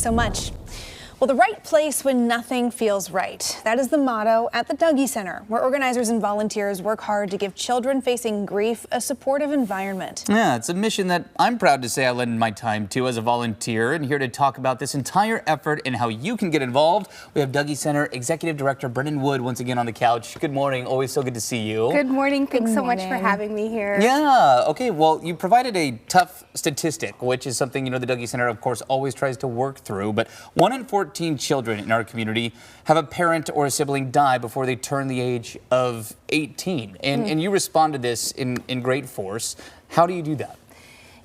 so much. Well, the right place when nothing feels right. That is the motto at the Dougy Center, where organizers and volunteers work hard to give children facing grief a supportive environment. Yeah, it's a mission that I'm proud to say I lend my time to as a volunteer, and here to talk about this entire effort and how you can get involved, we have Dougy Center Executive Director Brennan Wood once again on the couch. Good morning. Always so good to see you. Good morning. Thanks so much for having me here. Yeah. Okay. Well, you provided a tough statistic, which is something, the Dougy Center, of course, always tries to work through. But 1 in 14 children in our community have a parent or a sibling die before they turn the age of 18. And you respond to this in great force. How do you do that?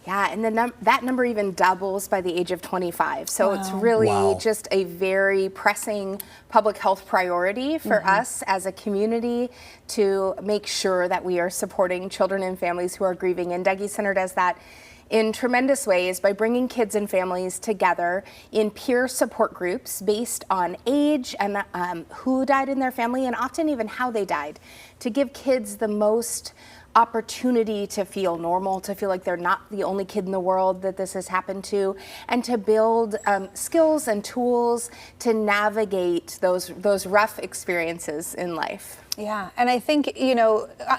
Yeah, and that number even doubles by the age of 25. So it's really just a very pressing public health priority for us as a community to make sure that we are supporting children and families who are grieving. And Dougy Center does that in tremendous ways by bringing kids and families together in peer support groups based on age and who died in their family and often even how they died, to give kids the most opportunity to feel normal, to feel like they're not the only kid in the world that this has happened to, and to build skills and tools to navigate those rough experiences in life. Yeah, and I think,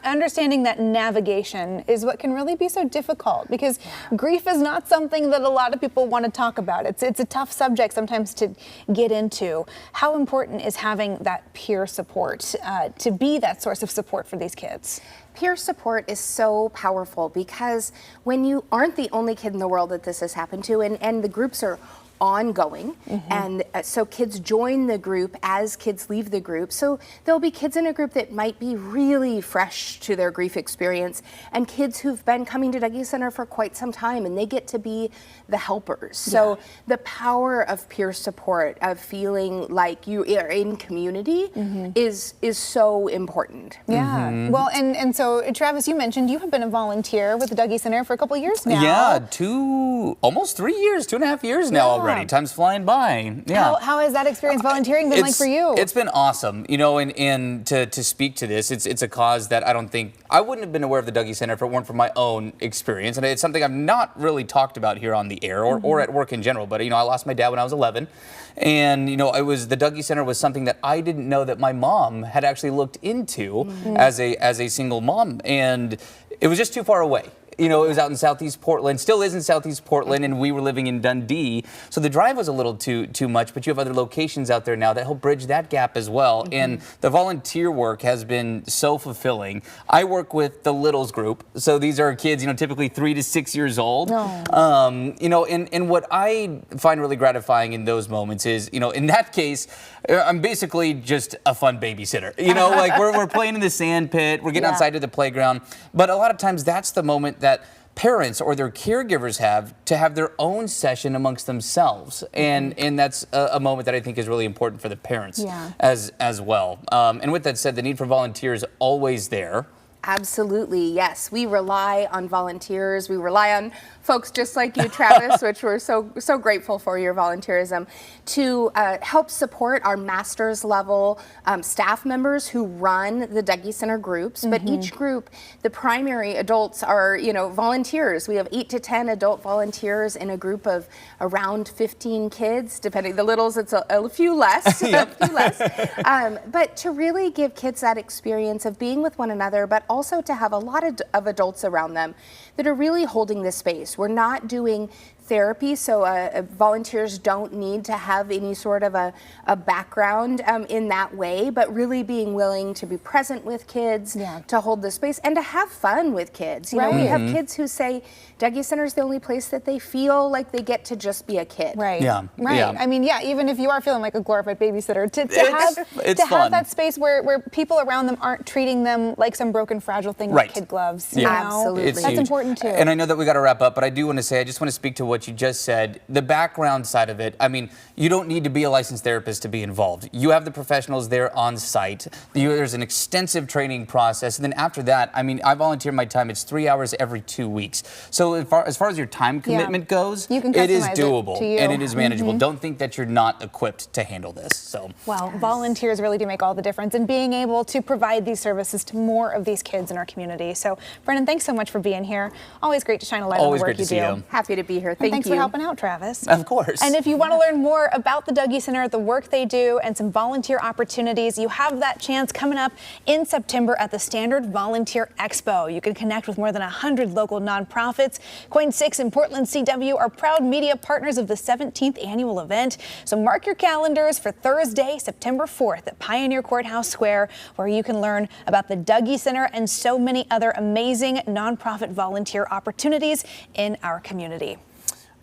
understanding that navigation is what can really be so difficult, because grief is not something that a lot of people want to talk about. It's a tough subject sometimes to get into. How important is having that peer support to be that source of support for these kids? Peer support is so powerful because when you aren't the only kid in the world that this has happened to, and the groups are ongoing, and so kids join the group as kids leave the group. So there'll be kids in a group that might be really fresh to their grief experience, and kids who've been coming to Dougy Center for quite some time, and they get to be the helpers. So the power of peer support, of feeling like you are in community, is so important. Yeah. Well, and so Travis, you mentioned you have been a volunteer with the Dougy Center for a couple of years now. Yeah, almost 3 years, 2.5 years now already. Time's flying by. Yeah. How has that experience volunteering been like for you? It's been awesome. And to speak to this, it's a cause that I wouldn't have been aware of the Dougy Center if it weren't for my own experience. And it's something I've not really talked about here on the air or at work in general. But, I lost my dad when I was 11. And, the Dougy Center was something that I didn't know that my mom had actually looked into as a single mom. And it was just too far away. It was out in Southeast Portland, still is in Southeast Portland, and we were living in Dundee. So the drive was a little too much, but you have other locations out there now that help bridge that gap as well. And the volunteer work has been so fulfilling. I work with the Littles group. So these are kids, typically 3 to 6 years old. And what I find really gratifying in those moments is, in that case, I'm basically just a fun babysitter. Like we're playing in the sand pit, we're getting outside to the playground. But a lot of times that's the moment that parents or their caregivers have to have their own session amongst themselves. And that's a moment that I think is really important for the parents as well. And with that said, the need for volunteers is always there. Absolutely, yes. We rely on volunteers. We rely on folks just like you, Travis, which we're so grateful for your volunteerism, to help support our master's level staff members who run the Dougy Center groups. But each group, the primary adults are, volunteers. We have 8 to 10 adult volunteers in a group of around 15 kids, depending. The littles, it's a few less. But to really give kids that experience of being with one another, but also to have a lot of adults around them that are really holding this space. We're not doing therapy, so volunteers don't need to have any sort of a background in that way, but really being willing to be present with kids, to hold the space, and to have fun with kids. We have kids who say Dougy Center is the only place that they feel like they get to just be a kid. Right. Yeah. Right. Yeah. I mean, even if you are feeling like a glorified babysitter, to have that space where people around them aren't treating them like some broken, fragile thing with kid gloves. Absolutely. That's important too. And I know that we got to wrap up, but I do want to say, I just want to speak to what you just said, the background side of it. I mean, you don't need to be a licensed therapist to be involved. You have the professionals there on site. There's an extensive training process. And then after that, I volunteer my time. It's 3 hours every 2 weeks. So as far as your time commitment goes, it is doable and it is manageable. Don't think that you're not equipped to handle this. So, well, volunteers really do make all the difference in being able to provide these services to more of these kids in our community. So, Brennan, thanks so much for being here. Always great to shine a light on the work you do. Happy to be here. Thank Thanks you. for helping out, Travis. Of course. And if you want to learn more about the Dougie Center, the work they do, and some volunteer opportunities, you have that chance coming up in September at the Standard Volunteer Expo. You can connect with more than 100 local nonprofits. Coin 6 and Portland CW are proud media partners of the 17th annual event. So mark your calendars for Thursday, September 4th at Pioneer Courthouse Square, where you can learn about the Dougie Center and so many other amazing nonprofit volunteer opportunities in our community.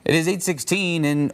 It is 8:16 and